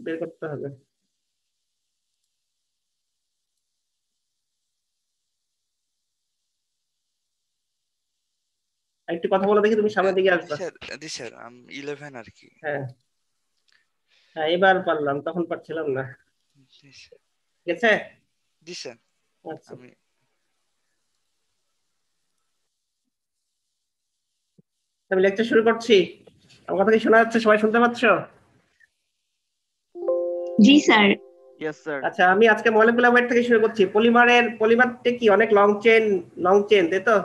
বের করতে হবে। একটু কথা বলে দেখি, তুমি সামনের দিকে জি আসবা। স্যার, জি স্যার, 11 আর কি। হ্যাঁ, হ্যাঁ, এবার পারলাম, তখন পারছিলাম না। জি স্যার। ঠিক আছে। জি স্যার। আচ্ছা, আমি আমি লেকচার শুরু করছি। আমার কথা কি শোনা যাচ্ছে? সবাই শুনতে পাচ্ছ? জি স্যার। Yes sir. আচ্ছা, আমি আজকে মলিকুলার ওয়েট থেকে শুরু করছি। পলিমারটা কি অনেক লং চেন, তাই তো?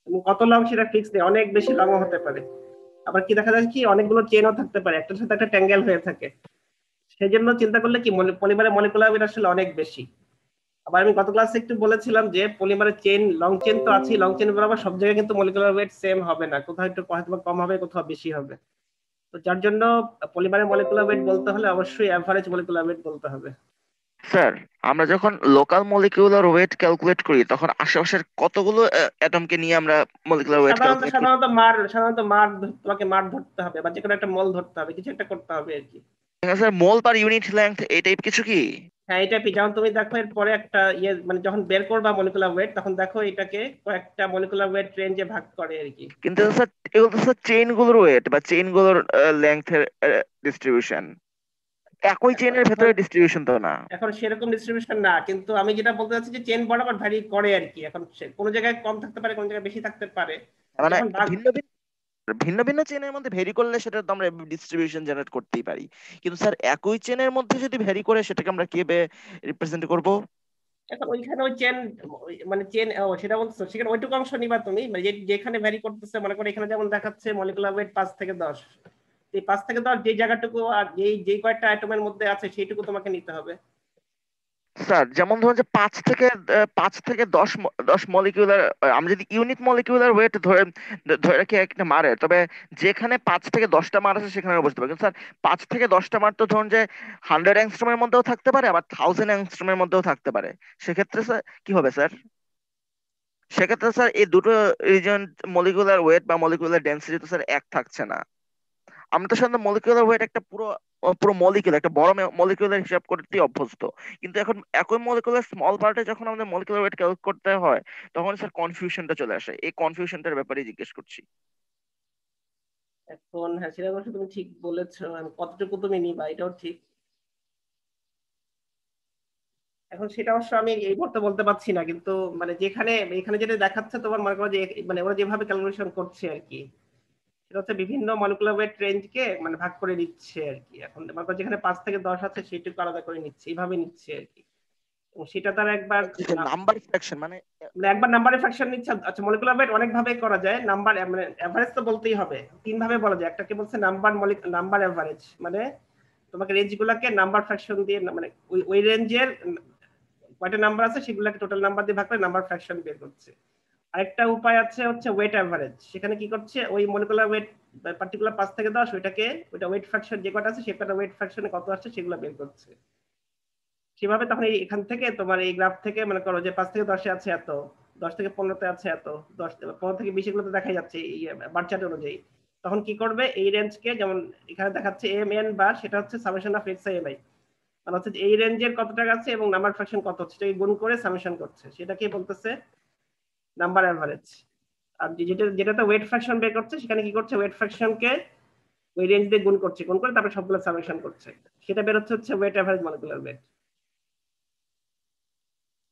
এবং কত লং সেটা ফিক্স নেই, অনেক বেশি লংও হতে পারে। আবার কি দেখা যায় কি অনেকগুলো চেনও থাকতে পারে, একটার সাথে একটা ট্যাঙ্গেল হয়ে থাকে। সেই জন্য চিন্তা করলে কি পলিমারের মলিকুলার ওয়েট আসলে অনেক বেশি। আবার আমি গত ক্লাসে একটু বলেছিলাম যে পলিমারের লং চেন তো আছে, লং চেন বরাবর সব জায়গায় কিন্তু মলিকুলার ওয়েট সেম হবে না, কোথাও একটু হয়তো কম হবে, কোথাও বেশি হবে। তো যার জন্য পলিমারের মলিকুলার ওয়েট বলতে হলে অবশ্যই অ্যাভারেজ মলিকুলার ওয়েট বলতে হবে। স্যার, আমরা যখন লোকাল মলিকিউলার ওয়েট ক্যালকুলেট করি তখন আশেপাশের কতগুলো অ্যাটমকে নিয়ে আমরা মলিকুলার ওয়েট সাধারণত ক্যালকুলেট করি? সাধারণত তোমাকে মার ধরতে হবে, বা যে কোনো একটা মল ধরতে হবে, কিছু একটা করতে হবে আর কি। স্যার, মোল পার ইউনিট লেংথ এই টাইপ কিছু কি? হ্যাঁ, এটা যেমন তুমি দেখো এর পরে একটা মানে যখন বের করবা মলিকুলার ওয়েট, তখন দেখো এটাকে কয়েকটা মলিকুলার ওয়েট রেঞ্জে ভাগ করে আর কি। কিন্তু স্যার এগুলো তো স্যার চেইন গুলোর ওয়েট বা চেইন গুলোর লেংথের ডিস্ট্রিবিউশন, একই এখন চেইনের এখন ভেতরে ডিস্ট্রিবিউশন তো না। এখন সেরকম ডিস্ট্রিবিউশন না, কিন্তু আমি যেটা বলতে চাচ্ছি যে চেন বরাবর ভ্যারি করে আর কি। এখন কোনো জায়গায় কম থাকতে পারে, কোনো জায়গায় বেশি থাকতে পারে। মানে যখন ভাগ ভিন্ন ভিন্ন ভিন্ন ভিন্ন চেনের মধ্যে ভেরি করলে সেটা তো আমরা ডিস্ট্রিবিউশন জেনারেট করতেই পারি, কিন্তু স্যার একই চেনের মধ্যে যদি ভ্যারি করে সেটাকে আমরা কিভাবে রিপ্রেজেন্ট করব? এখন ওইখানে ওই চেন, মানে চেন সেটা বলছো, সেখানে ওইটুকু অংশ নিবা তুমি, মানে যেখানে ভ্যারি করতেছে। মনে করো এখানে যেমন দেখাচ্ছে মলিকুলার ওয়েট 5 থেকে 10, এই 5 থেকে 10 যে জায়গাটুকু আর যেই কয়েকটা আইটেমের মধ্যে আছে সেইটুকু তোমাকে নিতে হবে। স্যার যেমন ধরুন যে 5 থেকে 10 মলিকিউলার, আমরা যদি ইউনিট মলিকিউলার ওয়েট ধরে ধরে রাখি একটা মারে, তবে যেখানে 5 থেকে 10টা মার আছে সেখানে বুঝতে পারি, কিন্তু স্যার 5 থেকে 10টা মার তো ধরুন যে 100 অ্যাংস্ট্রমের মধ্যেও থাকতে পারে, আবার 1000 অ্যাংস্ট্রমের মধ্যেও থাকতে পারে। সেক্ষেত্রে স্যার কি হবে স্যার? সেক্ষেত্রে স্যার এই দুটো রিজন মলিকুলার ওয়েট বা মলিকুলার ডেন্সিটি তো স্যার এক থাকছে না। আমরা তো সাধারণত মলিকুলার ওয়েট একটা পুরো পুরো মলিকিউল, একটা বড় মলিকিউলার হিসাব করতেই অভ্যস্ত, কিন্তু এখন একই মলিকুলার স্মল পার্টে যখন আমাদের মলিকুলার ওয়েট ক্যালকুলেট করতে হয় তখন স্যার কনফিউশনটা চলে আসে। এই কনফিউশনটার ব্যাপারে জিজ্ঞেস করছি। এখন হ্যাঁ, সেটা অবশ্য তুমি ঠিক বলেছো, কতটুকু তুমি নিবা এটাও ঠিক। এখন সেটা অবশ্য আমি এই মুহূর্তে বলতে পারছি না, কিন্তু মানে যেখানে এখানে যেটা দেখাচ্ছে তোমার, মনে করো যে মানে ওরা যেভাবে ক্যালকুলেশন করছে আর কি, সেটা হচ্ছে বিভিন্ন মলিকুলার ওয়েট রেঞ্জকে মানে ভাগ করে নিচ্ছে আর কি। এখন মনে করো যেখানে 5 থেকে 10 আছে সেটুকু আলাদা করে নিচ্ছে, এইভাবে নিচ্ছে আর কি। এবং সেটা তার একবার নাম্বার ফ্র্যাকশন মানে মানে একবার নাম্বারের ফ্র্যাকশন নিচ্ছে। আচ্ছা, মলিকুলার ওয়েট অনেক ভাবে করা যায়। নাম্বার মানে এভারেজ তো বলতেই হবে, 3 ভাবে বলা যায়। একটাকে বলছে নাম্বার এভারেজ, মানে তোমাকে রেঞ্জ গুলাকে নাম্বার ফ্র্যাকশন দিয়ে, মানে ওই রেঞ্জের কয়টা নাম্বার আছে সেগুলোকে টোটাল নাম্বার দিয়ে ভাগ করে নাম্বার ফ্র্যাকশন বের করছে। আরেকটা উপায় আছে হচ্ছে ওয়েট অ্যাভারেজ। সেখানে কি করছে, ওই মলিকুলার ওয়েট পার্টিকুলার 5 থেকে 10, ওইটা ওয়েট ফ্র্যাকশন যে কটা আছে সে কটা ওয়েট ফ্র্যাকশনে কত আসছে সেগুলো বের করছে। সেভাবে তখন এখান থেকে তোমার এই গ্রাফ থেকে মনে করো যে 5 থেকে 10-এ আছে এত, 10 থেকে 15-তে আছে এত, 15 থেকে 20 এগুলো তো দেখাই যাচ্ছে এই বার চার্ট অনুযায়ী। তখন কি করবে, এই রেঞ্জকে যেমন এখানে দেখাচ্ছে এম এন বার, সেটা হচ্ছে summation of x I am I, মানে হচ্ছে এই রেঞ্জের কত টাকা আছে এবং নাম্বার ফ্র্যাকশন কত হচ্ছে সেটাকে গুণ করে সামেশন করছে, সেটাকে বলতেছে নাম্বার এভারেজ। আর যেটাতে ওয়েট ফ্র্যাকশন বের করছে সেখানে কি করছে, ওয়েট ফ্র্যাকশনকে ওই রেঞ্জ দিয়ে গুণ করে তারপরে সবগুলো সামেশন করছে, সেটা বের হচ্ছে ওয়েট এভারেজ মলিকুলার ওয়েট।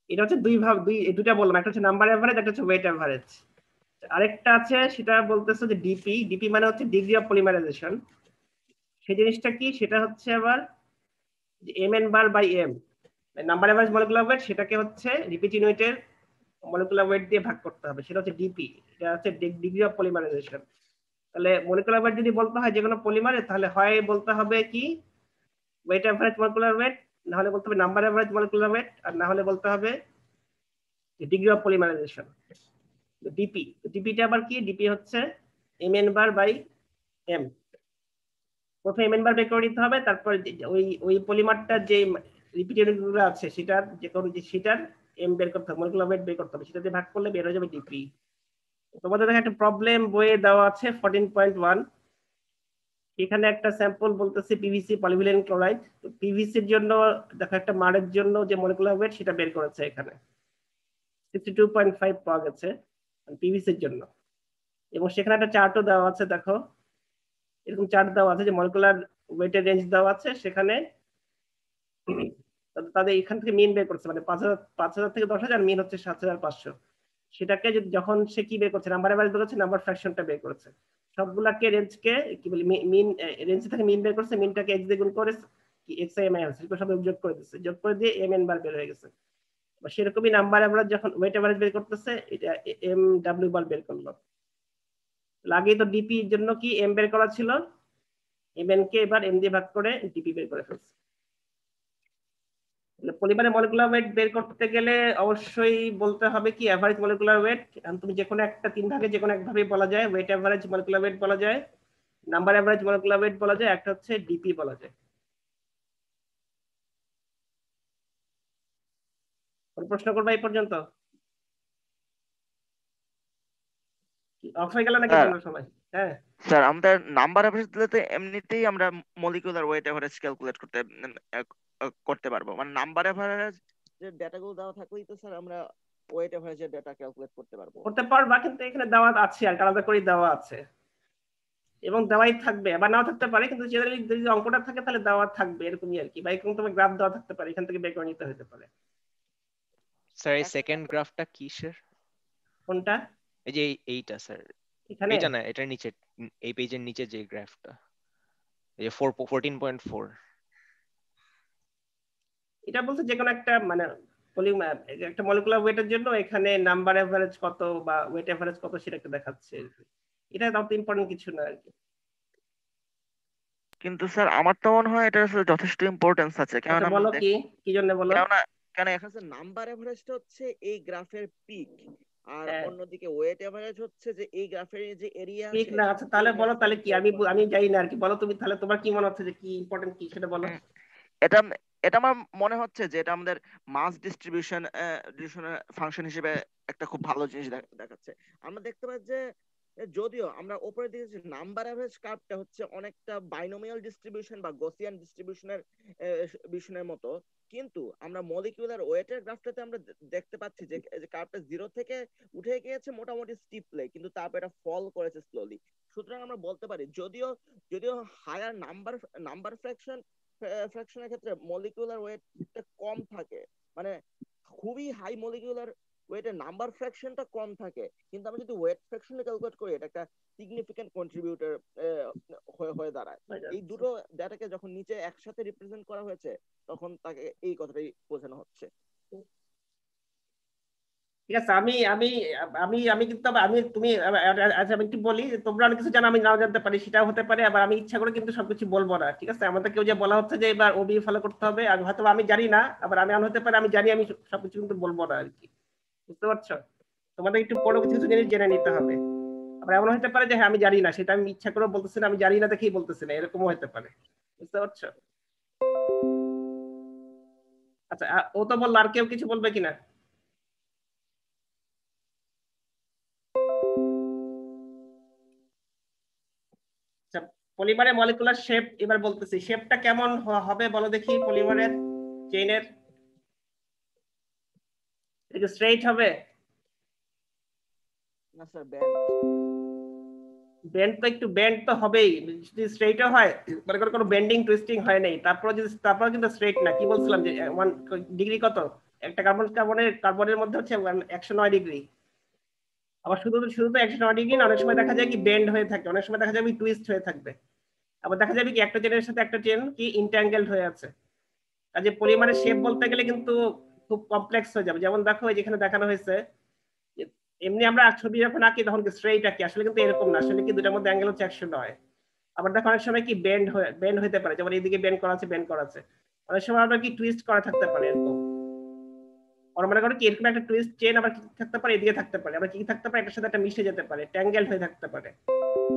এটা হচ্ছে দুইটা বললাম, একটা হচ্ছে নাম্বার এভারেজ, একটা হচ্ছে ওয়েট এভারেজ। আরেকটা আছে সেটা বলতেছে যে ডিপি মানে হচ্ছে ডিগ্রি অফ পলিমারাইজেশন। সেই জিনিসটা কি, সেটা হচ্ছে আবার M N bar by M, number average molecular weight, সেটাকে হচ্ছে রিপিট ইউনিটের মলিকুলার ওয়েট দিয়ে ভাগ করতে হবে, সেটা হচ্ছে ডিপি। এটা হচ্ছে ডিগ্রি অফ পলিমারাইজেশন। তাহলে মলিকুলার ওয়েট যদি বলতে হয় যে কোনো পলিমারে, তাহলে হয় বলতে হবে কি ওয়েট এভারেজ মলিকুলার ওয়েট, না হলে বলতে হবে নাম্বার এভারেজ মলিকুলার ওয়েট, আর না হলে বলতে হবে ডিগ্রি অফ পলিমারাইজেশন, ডিপি। ডিপিটা আবার কি, ডিপি হচ্ছে M N bar by M. প্রথমে এম এন বার বের করে নিতে হবে, তারপর ওই পলিমারটার যে রিপিটেড গুলো আছে সেটার যে কোনো সেটার এম বের করতে হবে, মলিকুলার ওয়েট বের করতে হবে, সেটা দিয়ে ভাগ করলে বের হয়ে যাবে ডিপি। তোমাদের একটা প্রবলেম বইয়ে দেওয়া আছে 14.1, এখানে একটা স্যাম্পল বলতেছে পিভিসি পলিভিনাইল ক্লোরাইড। তো পিভিসির জন্য দেখো একটা মারের জন্য যে মলিকুলার ওয়েট সেটা বের করেছে এখানে 62.5 পাওয়া গেছে পিভিসির জন্য, এবং সেখানে একটা চার্টও দেওয়া আছে। দেখো এরকম চার্ট দেওয়া আছে যে মলিকুলার ওয়েটের রেঞ্জ দেওয়া আছে সেখানে। তাদের এখান থেকে মিন বের করছে, মানে 5,000 থেকে 10,000, মিন হচ্ছে 7,500। সেটাকে যখন সে কি বের করছে, নাম্বার এভারেজ বের করছে, নাম্বার ফ্র্যাকশনটা বের করেছে, সবগুলাকে রেঞ্জকে কি বলি মিন রেঞ্জ থেকে মিন বের করছে, মিনটাকে এক্স দিয়ে গুণ করে এক্স আই এম আই হচ্ছে, সব যোগ করে দিচ্ছে, যোগ করে দিয়ে এম এন বার বের হয়ে গেছে। সেরকমই নাম্বার এভারেজ যখন ওয়েট এভারেজ বের করতেছে এটা এম ডাব্লিউ বার বের করলো। আগে তো ডিপি এর জন্য কি এম বের করা ছিল, এম এন কে এবার এম দিয়ে ভাগ করে ডিপি বের করে ফেলছে। পলিমারের মলিকুলার ওয়েট বের করতে গেলে অবশ্যই বলতে হবে কি এভারেজ মলিকুলার ওয়েট। তুমি যে কোনো একটা 3 ভাগে যে কোনো এক ভাবে বলা যায়, ওয়েট এভারেজ মলিকুলার ওয়েট বলা যায়, নাম্বার এভারেজ মলিকুলার ওয়েট বলা যায়, একটা হচ্ছে ডিপি বলা যায়। কোন প্রশ্ন করবা এই পর্যন্ত? অফ হয়ে গেল নাকি তোমরা সবাই? হ্যাঁ স্যার আমাদের নাম্বার এভারেজ দিলে তো এমনিতেই আমরা মলিকুলার ওয়েট এভারেজ ক্যালকুলেট করতে পারবো, মানে নাম্বার এভারেজ যে ডেটাগুলো দেওয়া থাকলেই তো স্যার আমরা ওয়েট এভারেজের ডেটা ক্যালকুলেট করতে পারবো। করতে পারবা, কিন্তু এখানে দেওয়া আছে আর আলাদা করে দেওয়া আছে, এবং দেওয়াই থাকবে, আবার নাও থাকতে পারে, কিন্তু জেনারেলি যদি অঙ্কটা থাকে তাহলে দেওয়া থাকবে এরকমই আর কি, বা এরকম তোমার গ্রাফ দেওয়া থাকতে পারে, এখান থেকে বের করে নিতে হতে পারে। স্যার এই সেকেন্ড গ্রাফটা কিসের? কোনটা? এই যে এইটা স্যার, এখানে এইটা না, এটার নিচে, এই পেজের নিচে যে গ্রাফটা, এই যে 14.4। এটা বলতে যে কোনো একটা মানে একটা মলিকুলার ওয়েটের জন্য এখানে নাম্বার এভারেজ কত বা ওয়েট এভারেজ কত সেটা একটা দেখাচ্ছে। এটা অত ইম্পর্টেন্ট কিছু না আর কি। কিন্তু স্যার আমার তো মনে হয় এটা আসলে যথেষ্ট ইম্পর্টেন্স আছে, আচ্ছা কেননা বলো কি কি জন্য বলো। কেন এখানে নাম্বার এভারেজটা হচ্ছে এই গ্রাফের পিক, আর হ্যাঁ অন্যদিকে ওয়েট এভারেজ হচ্ছে যে এই গ্রাফের যে এরিয়া ঠিক আছে না, আচ্ছা তাহলে বলো তাহলে কি, আমি জানি না আর কি, বলো তুমি তাহলে তোমার কি মনে হচ্ছে যে কি ইম্পর্টেন্ট কি সেটা বলো। এটা এটা আমার মনে হচ্ছে যে এটা আমাদের মাস ডিস্ট্রিবিউশন ফাংশন হিসেবে একটা খুব ভালো জিনিস দেখাচ্ছে। আমরা দেখতে পাই যে যদিও আমরা উপরে দিকে নাম্বার এভারেজ কার্ভটা হচ্ছে অনেকটা বাইনোমিয়াল ডিস্ট্রিবিউশন বা গসিয়ান ডিস্ট্রিবিউশনের মতো, কিন্তু আমরা মলিকিউলার ওয়েটের গ্রাফটাতে আমরা দেখতে পাচ্ছি যে কার্ভটা 0 থেকে উঠে গিয়েছে মোটামুটি স্টিপলি, কিন্তু তারপর এটা ফল করেছে স্লোলি। সুতরাং আমরা বলতে পারি যদিও হায়ার নাম্বার ফ্র্যাকশনের ক্ষেত্রে মলিকিউলার ওয়েটটা কম থাকে, মানে খুবই হাই মলিকিউলার ওয়েটের নাম্বার ফ্র্যাকশনটা কম থাকে, কিন্তু আমরা যদি ওয়েট ফ্র্যাকশনে ক্যালকুলেট করি এটা একটা সিগনিফিক্যান্ট কন্ট্রিবিউটর হয়ে দাঁড়ায়। এই দুটো ডেটাকে যখন নিচে একসাথে রিপ্রেজেন্ট করা হয়েছে তখন তাকে এই কথাটাই বোঝানো হচ্ছে। ঠিক আছে, আমি আমি আমি আমি কিন্তু আমি তুমি আচ্ছা আমি একটু বলি, তোমরা অনেক কিছু জানো আমি নাও জানতে পারি, সেটাও হতে পারে, আবার আমি ইচ্ছা করে কিন্তু সবকিছু বলবো না। ঠিক আছে, আমাদের কেউ যে বলা হচ্ছে যে এবার ওবি ফলো করতে হবে, আর হয়তো আমি জানি না, আবার আমি হতে পারে আমি জানি, আমি সবকিছু কিন্তু বলবো না আর কি, বুঝতে পারছো? তোমাদের একটু বড় কিছু কিছু জিনিস জেনে নিতে হবে। আবার এমন হতে পারে যে হ্যাঁ আমি জানি না, সেটা আমি ইচ্ছা করে বলতেছি না, আমি জানি না দেখেই বলতেছি না, এরকমও হতে পারে, বুঝতে পারছো? আচ্ছা ও তো বললো, আর কেউ কিছু বলবে কিনা? আচ্ছা, পলিমারের মলিকুলার শেপ এবার বলতেছি, শেপটা কেমন হবে বলো দেখি পলিমারের চেইনের? এটা স্ট্রেইট হবে? না স্যার, বেন্ড তো একটু বেন্ড তো হবেই, যদি স্ট্রেইটও হয় মানে কোনো বেন্ডিং টুইস্টিং হয় নাই, তারপর কিন্তু স্ট্রেইট না। কি বলছিলাম যে 1 ডিগ্রি কত, একটা কার্বনের মধ্যে হচ্ছে 109 ডিগ্রি। আবার শুধু শুধু তো 109 ডিগ্রি না, অনেক সময় দেখা যায় কি বেন্ড হয়ে থাকে, অনেক সময় দেখা যাবে টুইস্ট হয়ে থাকবে, আবার দেখা যাবে কি একটা চেনের সাথে একটা চেন কি ইন্ট্যাঙ্গেলড হয়ে আছে। কাজে পলিমারের শেপ বলতে গেলে কিন্তু খুব কমপ্লেক্স হয়ে যাবে। যেমন দেখো যেখানে দেখানো হয়েছে, এমনি আমরা ছবি যখন আঁকি তখন স্ট্রেইট আঁকি, আসলে কিন্তু এরকম না, আসলে কি দুটার মধ্যে অ্যাঙ্গেল হচ্ছে 109। আবার দেখো অনেক সময় কি বেন্ড হতে পারে, যেমন এইদিকে বেন্ড করা আছে, অনেক সময় আবার কি টুইস্ট করা থাকতে পারে এরকম। আর মনে করো কি এরকম একটা টুইস্ট চেন আবার কি থাকতে পারে, এদিকে থাকতে পারে, আবার কি থাকতে পারে এটার সাথে একটা মিশে যেতে পারে, ট্যাঙ্গেল হয়ে থাকতে পারে।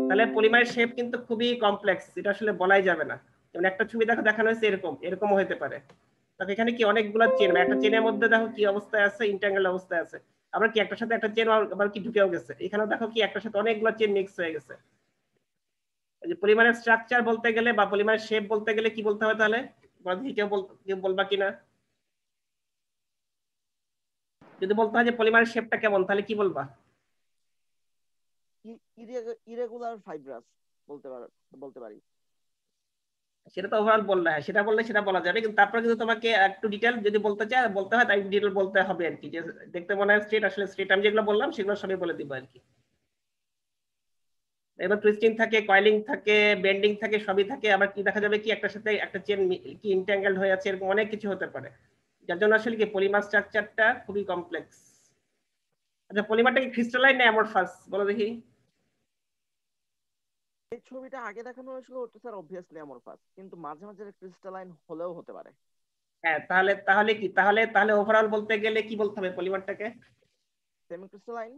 তাহলে পলিমারের শেপ কিন্তু খুবই কমপ্লেক্স, এটা আসলে বলাই যাবে না। যেমন একটা ছবি দেখো দেখানো হয়েছে এরকমও হতে পারে। তবে এখানে কি অনেকগুলো চেন, একটা চেনের মধ্যে দেখো কি অবস্থায় আছে, ইন্টারগ্রাল অবস্থায় আছে, আবার কি একটার সাথে একটা চেন আবার কি ঢুকেও গেছে, এখানেও দেখো কি একটার সাথে অনেকগুলো চেন মিক্স হয়ে গেছে। যে পলিমারের স্ট্রাকচার বলতে গেলে বা পলিমারের শেপ বলতে গেলে কি বলতে হবে তাহলে? কেউ বলবা কিনা? যদি বলতে হয় যে পলিমারের শেপটা কেমন তাহলে কি বলবা? ইরেগুলার ফাইব্রাস বলতে পারি। সেটা তো ওভারঅল বললে, হ্যাঁ সেটা বললে সেটা বলা যাবে, কিন্তু তারপরে কিন্তু তোমাকে একটু ডিটেল যদি বলতে হয় তাই ডিটেল বলতে হবে আর কি, যে দেখতে মনে হয় স্ট্রেট, আসলে স্ট্রেট আমি যেগুলো বললাম সেগুলো সবই বলে দিব আর কি। এবার টুইস্টিং থাকে, কয়েলিং থাকে, বেন্ডিং থাকে, সবই থাকে। আবার কি দেখা যাবে কি একটার সাথে একটা চেন কি ইন্ট্যাঙ্গেলড হয়ে আছে, এরকম অনেক কিছু হতে পারে, যার জন্য আসলে কি পলিমার স্ট্রাকচারটা খুবই কমপ্লেক্স। আচ্ছা পলিমারটা কি ক্রিস্টালাইন না অ্যামরফাস বলো দেখি? এই ছবিটা আগে দেখানো হয়েছিল ওটা স্যার অবভিয়াসলি অ্যামরফাস, কিন্তু মাঝে মাঝে ক্রিস্টালাইন হলেও হতে পারে। হ্যাঁ তাহলে তাহলে কি তাহলে ওভারঅল বলতে গেলে কি বলতে হবে পলিমারটাকে? Semi crystalline.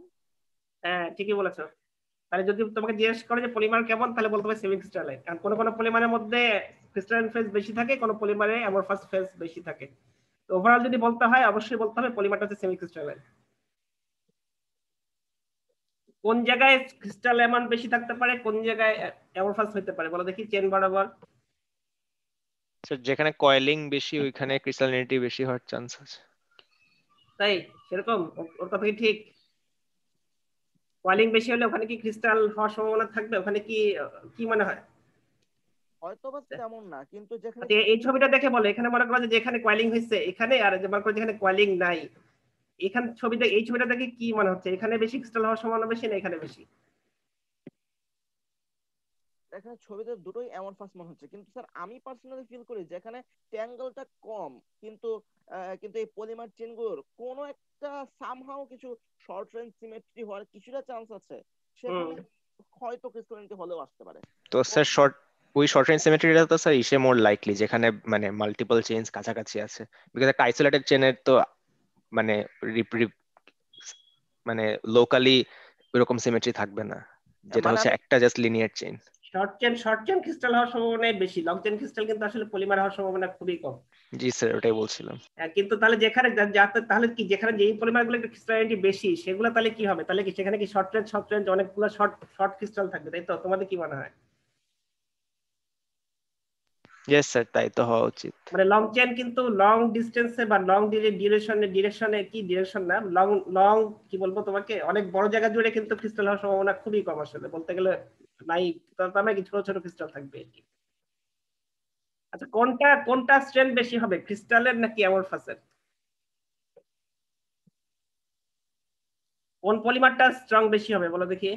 হ্যাঁ ঠিকই বলেছো। তাহলে যদি তোমাকে জিজ্ঞেস করে যে পলিমার কেমন, তাহলে বলতে হবে সেমি ক্রিস্টালাইন, কারণ কোনো পলিমারের মধ্যে ক্রিস্টালাইন ফেজ বেশি থাকে, কোনো পলিমারে অ্যামরফাস ফেজ বেশি থাকে। তো ওভারঅল যদি বলতে হয় অবশ্যই বলতে হবে পলিমারটা হচ্ছে সেমি ক্রিস্টালাইন। কোন জায়গায় ক্রিস্টাল অ্যামাউন্ট বেশি থাকতে পারে, কোন জায়গায় অ্যামরফাস হতে পারে বলো দেখি চেন বরাবর? যেখানে কয়েলিং বেশি ওইখানে ক্রিস্টালিনিটি বেশি হওয়ার চান্স আছে। তাই সেরকম? ওর কথা কি ঠিক? কয়েলিং বেশি হলে ওখানে কি ক্রিস্টাল হওয়ার সম্ভাবনা থাকবে? ওখানে কি কি মনে হয়? হয়তো বা তেমন না, কিন্তু যেখানে আচ্ছা, এই ছবিটা দেখে বলো, এখানে মনে করো যে যেখানে কয়েলিং হয়েছে এখানে, আর যে মনে করো যেখানে কয়েলিং নাই এখানে, এই ছবিটা দেখে কি মনে হচ্ছে, এখানে বেশি ক্রিস্টাল হওয়ার সম্ভাবনা বেশি না এখানে বেশি? এখানে ছবিতে দুটোই অ্যামরফাস মনে হচ্ছে, কিন্তু স্যার আমি পার্সোনালি ফিল করি যেখানে ট্যাঙ্গেলটা কম, কিন্তু কিন্তু এই পলিমার চেনগুলোর কোনো একটা সামহাও কিছু শর্ট রেঞ্জ সিমেট্রি হওয়ার কিছুটা চান্স আছে, সেখানে হয়তো ক্রিস্টালিনিটি হলেও আসতে পারে। তো স্যার ওই শর্ট রেঞ্জ সিমেট্রিটা তো স্যার ইসে মোর লাইকলি যেখানে মানে মাল্টিপল চেইনস কাছাকাছি আছে, বিকজ একটা আইসোলেটেড চেনের তো মানে মানে লোকালি ওইরকম সিমেট্রি থাকবে না, যেটা মানে হচ্ছে আমি একটা just linear chain. Short chain crystal হওয়ার সম্ভাবনা বেশি, লং চেন ক্রিস্টাল কিন্তু আসলে পলিমার হওয়ার সম্ভাবনা খুবই কম। জি স্যার ওটাই বলছিলাম। কিন্তু তাহলে যেখানে তাহলে কি যেখানে যেই পলিমার গুলো ক্রিস্টালিটি বেশি সেগুলো তাহলে কি হবে? তাহলে কি সেখানে কি শর্ট রেঞ্জ অনেকগুলো শর্ট ক্রিস্টাল থাকবে, তাই তো? তোমাদের কি মনে হয়? ইয়েস স্যার তাই তো হওয়া উচিত। মানে লং চেন কিন্তু লং ডিস্টেন্সে বা লং ডিরেকশনে কি ডিরেকশন না, লং লং কি বলবো তোমাকে, অনেক বড় জায়গা জুড়ে কিন্তু ক্রিস্টাল হওয়ার সম্ভাবনা খুবই কম আসলে বলতে গেলে নাই, তার মানে কি ছোট ছোট ক্রিস্টাল থাকবে আর কি। আচ্ছা কোনটা স্ট্রেন্থ বেশি হবে, ক্রিস্টালের নাকি অ্যামরফাসের? কোন পলিমারটা স্ট্রং বেশি হবে বলো দেখি?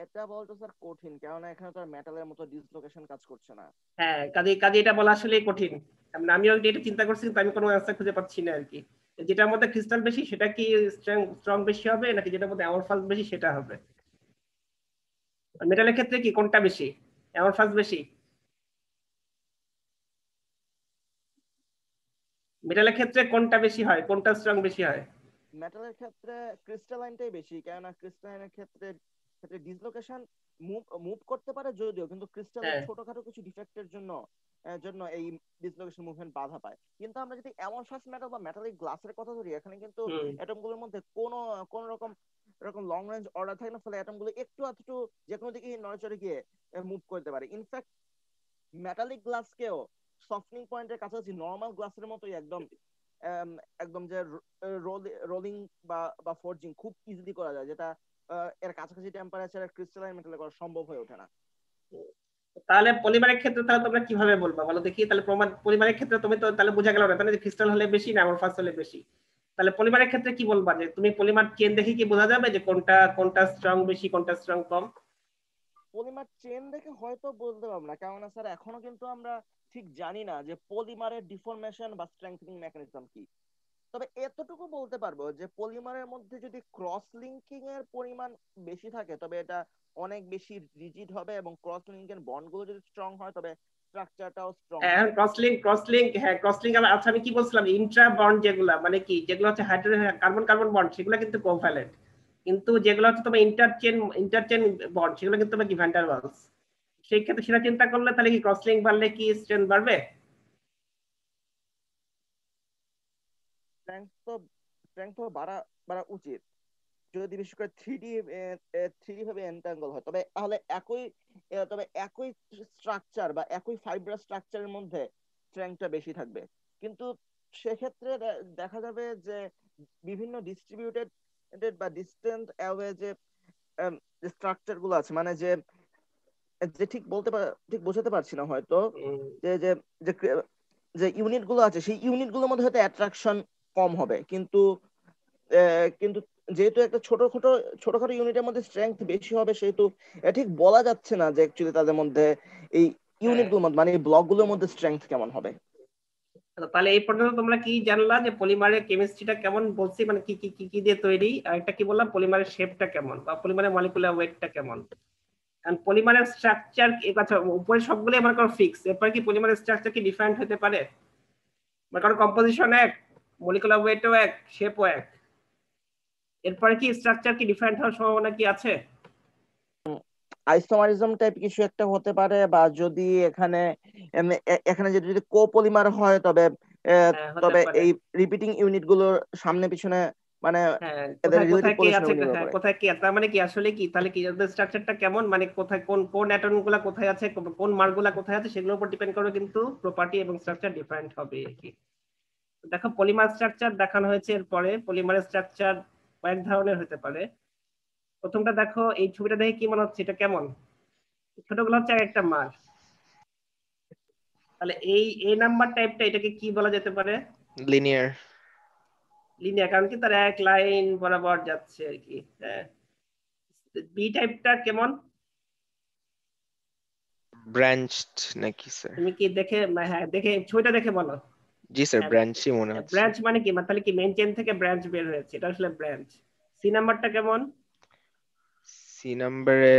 এটা বলতে স্যার কঠিন, কেননা এখানে তো আর মেটালের মতো ডিসলোকেশন কাজ করছে না। হ্যাঁ কাজে এটা বলা আসলে কঠিন। আমিও এটা চিন্তা করছি কিন্তু আমি কোনো অ্যান্সার খুঁজে পাচ্ছি না আর কি। যেটার মধ্যে ক্রিস্টাল বেশি সেটা কি স্ট্রং বেশি হবে, নাকি যেটার মধ্যে অ্যামরফাস বেশি সেটা হবে? মেটালের ক্ষেত্রে কি কোনটা বেশি, অ্যামরফাস বেশি? মেটালের ক্ষেত্রে কোনটা বেশি হয়, কোনটা স্ট্রং বেশি হয়? মেটালের ক্ষেত্রে ক্রিস্টালাইনটাই বেশি, কেননা ক্রিস্টালাইনের ক্ষেত্রে ডিসলোকেশন মুভ করতে পারে যদিও, কিন্তু ক্রিস্টালের হ্যাঁ ছোটখাটো কিছু ডিফেক্টের জন্য এই ডিসলোকেশন মুভমেন্ট বাধা পায়। কিন্তু আমরা যদি অ্যামরফাস মেটাল বা মেটালিক গ্লাসের কথা ধরি, এখানে কিন্তু হুম অ্যাটমগুলোর মধ্যে কোন রকম লং রেঞ্জ অর্ডার থাকে না, ফলে অ্যাটমগুলো একটু আধটু যে কোনো দিকে নড়েচড়ে গিয়ে মুভ করতে পারে। ইনফ্যাক্ট মেটালিক গ্লাসকেও সফটনিং পয়েন্টের কাছাকাছি নর্মাল গ্লাসের মতোই একদম একদম যে রোলিং বা ফোর্জিং খুব ইজিলি করা যায়, যেটা এর কাছাকাছি টেম্পারেচারে ক্রিস্টালাইন মেটালে করা সম্ভব হয়ে ওঠে না। তাহলে পলিমারের ক্ষেত্রে তাহলে তোমরা কিভাবে বলবা বলো দেখি? তাহলে পলিমারের ক্ষেত্রে তুমি তো তাহলে বোঝা গেল না তাহলে যে ক্রিস্টাল হলে বেশি না অ্যামরফাস হলে বেশি। তাহলে পলিমারের ক্ষেত্রে কি বলবা, যে তুমি পলিমার চেন দেখে কি বোঝা যাবে যে কোনটা স্ট্রং বেশি কোনটা স্ট্রং কম? পলিমার চেন দেখে হয়তো বলতে পারবো না, কেননা স্যার এখনো কিন্তু আমরা ঠিক জানি না যে পলিমারের ডিফর্মেশন বা স্ট্রেংথেনিং মেকানিজম কি। তবে এতটুকু বলতে পারবো যে পলিমারের মধ্যে যদি ক্রস লিঙ্কিং এর পরিমাণ বেশি থাকে তবে এটা অনেক বেশি রিজিড হবে, এবং ক্রস লিঙ্কের বন্ডগুলো যদি স্ট্রং হয় তবে স্ট্রাকচারটাও স্ট্রং হ্যাঁ হবে। ক্রসলিঙ্ক আচ্ছা আমি কি বলছিলাম, ইন্ট্রা বন্ড যেগুলা মানে কি, যেগুলো হচ্ছে হাইড্রোজেন কার্বন কার্বন বন্ড সেগুলো কিন্তু কোভ্যালেন্ট, কিন্তু যেগুলো হচ্ছে তোমার ইন্টারচেন বন্ড সেগুলো কিন্তু তোমার কি ভ্যান ডার ওয়ালস। সেই ক্ষেত্রে সেটা চিন্তা করলে তাহলে কি ক্রসলিঙ্ক বাড়লে কি স্ট্রেংথ বাড়বে? স্ট্রেংথ তো বাড়া বাড়া উচিত, যদি বিশেষ করে 3D ভাবে এন্টাঙ্গল হয় তবে একই স্ট্রাকচার বা একই ফাইব্রাস স্ট্রাকচারের মধ্যে স্ট্রেংথটা বেশি থাকবে। কিন্তু সেক্ষেত্রে দেখা যাবে যে বিভিন্ন ডিস্ট্রিবিউটেড বা ডিস্টেন্ট অ্যাওয়ে যে স্ট্রাকচার গুলো আছে, মানে যে যে ঠিক বোঝাতে পারছি না হয়তো, যে যে যে যে ইউনিট গুলো আছে সেই ইউনিট গুলোর মধ্যে হয়তো অ্যাট্রাকশন কম হবে, কিন্তু কিন্তু যেহেতু একটা ছোটখাটো ইউনিটের মধ্যে স্ট্রেংথ বেশি হবে, সেহেতু ঠিক বলা যাচ্ছে না যে অ্যাকচুয়ালি তাদের মধ্যে এই ইউনিট গুলোর মধ্যে মানে এই ব্লক গুলোর মধ্যে স্ট্রেংথ কেমন হবে। তাহলে এই পর্যন্ত তোমরা কি জানলা যে পলিমারের কেমিস্ট্রিটা কেমন বলছি, মানে কি কি কি কি দিয়ে তৈরি, আর একটা কি বললাম পলিমারের শেপটা কেমন বা পলিমারের মলিকুলার ওয়েটটা কেমন। কারণ পলিমারের স্ট্রাকচার আচ্ছা উপরে সবগুলো আমার কারো ফিক্স, এরপর কি পলিমারের স্ট্রাকচার কি ডিফারেন্ট হতে পারে, মানে কারণ কম্পোজিশন এক, মলিকুলার ওয়েটও এক, শেপও এক, এরপরে কি স্ট্রাকচার কি ডিফারেন্ট হওয়ার সম্ভাবনা কি আছে? আইসোমারিজম টাইপ কিছু একটা হতে পারে, বা যদি এখানে যদি কোপলিমার হয় তবে হতে পারে। এই রিপিটিং ইউনিট গুলোর সামনে পিছনে মানে এদের কোথায় রিলেটিভ কোথায় কি আছে, পজিশন নির্ভর করে। কোথায় কি, তার মানে কি আসলে কি তাহলে কি ওদের স্ট্রাকচারটা কেমন, মানে কোথায় কোন কোন অ্যাটম গুলা কোথায় আছে, কোন মার্ক গুলা কোথায় আছে, সেগুলোর উপর ডিপেন্ড করে কিন্তু প্রপার্টি এবং স্ট্রাকচার ডিফারেন্ট হবে আর কি। দেখো পলিমার স্ট্রাকচার দেখানো হয়েছে, এরপরে পলিমারের স্ট্রাকচার কয়েক ধরনের হতে পারে। প্রথমটা দেখো, এই ছবিটা দেখে কি মনে হচ্ছে এটা কেমন, ছোটগুলো হচ্ছে একটা মার। তাহলে এই নাম্বার টাইপটা এটাকে কি বলা যেতে পারে? লিনিয়ার। লিনিয়ার, কারণ কি তার এক লাইন বরাবর যাচ্ছে আর কি। হ্যাঁ, বি টাইপটা কেমন? ব্রাঞ্চড নাকি স্যার? তুমি কি দেখে, হ্যাঁ দেখে ছবিটা দেখে বলো। জি স্যার, ব্রাঞ্চই মনে হচ্ছে। ব্রাঞ্চ মানে কি, মানে তাহলে কি মেইন চেইন থেকে ব্রাঞ্চ বের হয়েছে, এটা আসলে ব্রাঞ্চ। সি নাম্বারটা কেমন? সি নাম্বারে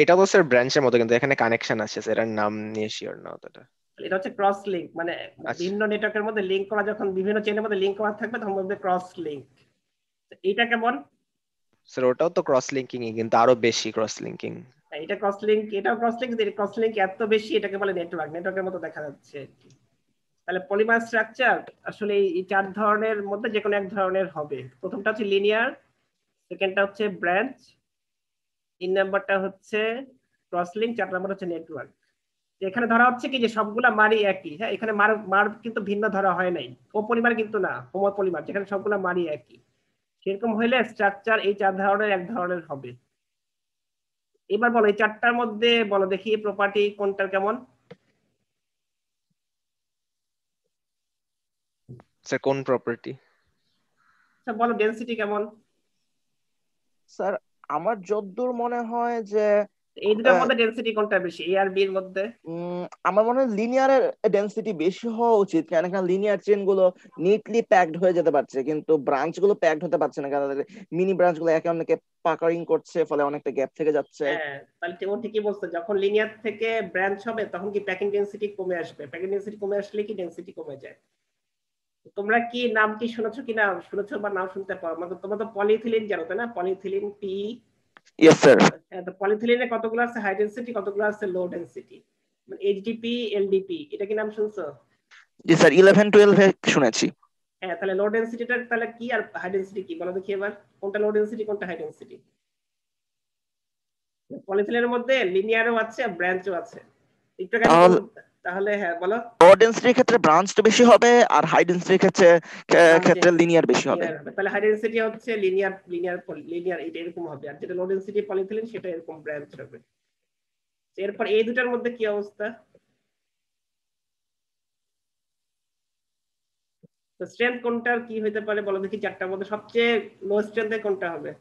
এটা তো স্যার ব্রাঞ্চের মতো, কিন্তু এখানে কানেকশন আছে স্যার, এর নাম নিয়ে শিওর না অতটা। এটা হচ্ছে ক্রস লিংক, মানে আচ্ছা ভিন্ন নেটওয়ার্কের মধ্যে লিংক করা, যখন বিভিন্ন চেইনের মধ্যে লিংক করা থাকবে তখন বলবে ক্রস লিংক। এটা কেমন? স্যার ওটাও তো ক্রস লিঙ্কিং, কিন্তু আরো বেশি ক্রস লিঙ্কিং। এটা ক্রস লিংক, এটাও ক্রস লিংক, ক্রস লিংক এত বেশি এটাকে বলে নেটওয়ার্কের মতো দেখা যাচ্ছে আর কি। তাহলে পলিমার স্ট্রাকচার আসলে এই চার ধরনের মধ্যে যে কোনো এক ধরনের হবে। প্রথমটা হচ্ছে লিনিয়ার, সেকেন্ডটা হচ্ছে ব্রাঞ্চ, 3 নাম্বারটা হচ্ছে ক্রস লিংক, 4 নাম্বার হচ্ছে নেটওয়ার্ক। এখানে ধরা হচ্ছে কি যে সবগুলা মারই একই। হ্যাঁ, এখানে মার কিন্তু ভিন্ন ধরা হয় নাই, ও পলিমার কিন্তু না, হোমো পলিমার, যেখানে সবগুলা মারই একই। সেরকম হইলে স্ট্রাকচার এই চার ধরনের এক ধরনের হবে। এবার বলো এই চারটার মধ্যে বলো দেখি প্রপার্টি কোনটার কেমন? স্যার কোন প্রপার্টি? আচ্ছা বলো ডেনসিটি কেমন? স্যার আমার যতদূর মনে হয় যে এই দুটার মধ্যে ডেনসিটি কোনটা বেশি, এ আর বি এর মধ্যে? আমার মনে হয় লিনিয়ারের ডেনসিটি বেশি হওয়া উচিত, কারণ এখানে লিনিয়ার চেন গুলো নিটলি প্যাকড হয়ে যেতে পারছে, কিন্তু ব্রাঞ্চ গুলো প্যাকড হতে পারছে না, কারণ মিনি ব্রাঞ্চ গুলো একে অন্যকে পাকারিং করছে, ফলে অনেকটা গ্যাপ থেকে যাচ্ছে। হ্যাঁ, তাহলে ও ঠিকই বলছে, যখন লিনিয়ার থেকে ব্রাঞ্চ হবে তখন কি প্যাকিং ডেনসিটি কমে আসবে, প্যাকিং ডেনসিটি কমে আসলে কি ডেনসিটি কমে যায়। তোমরা কি নাম কি শুনেছো কিনা, শুনেছো বা নাম শুনতে পারো, মানে তোমরা তো পলিইথিলিন জানো তাই না, পলিইথিলিন পি। Yes sir. হ্যাঁ, তো পলিইথিলিনে কতগুলো আছে হাই ডেনসিটি, কতগুলো আছে লো ডেনসিটি, মানে এইচডিপি এলডিপি, এটা কি নাম শুনছো? জি স্যার, 11-12 শুনেছি। হ্যাঁ, তাহলে লো ডেনসিটিটা তাহলে কি আর হাই ডেনসিটি কি বলো দেখি এবার, কোনটা লো ডেনসিটি কোনটা হাই ডেনসিটি? পলিইথিলিনের মধ্যে লিনিয়ারও আছে আর ব্রাঞ্চও আছে, একটু আগে তাহলে হ্যাঁ বলো। লো ডেনসিটির ক্ষেত্রে ব্রাঞ্চটা বেশি হবে, আর হাই ডেনসিটির ক্ষেত্রে লিনিয়ার বেশি হবে। তাহলে হাই ডেনসিটি হচ্ছে লিনিয়ার, লিনিয়ার এটা এরকম হবে, আর যেটা লো ডেনসিটি পলিইথিলিন সেটা এরকম ব্রাঞ্চ হবে। এরপর এই দুটার মধ্যে কি অবস্থা? তো স্ট্রেংথ কোনটার কি হতে পারে বলো দেখি, চারটার মধ্যে সবচেয়ে লো স্ট্রেংথে কোনটা হবে,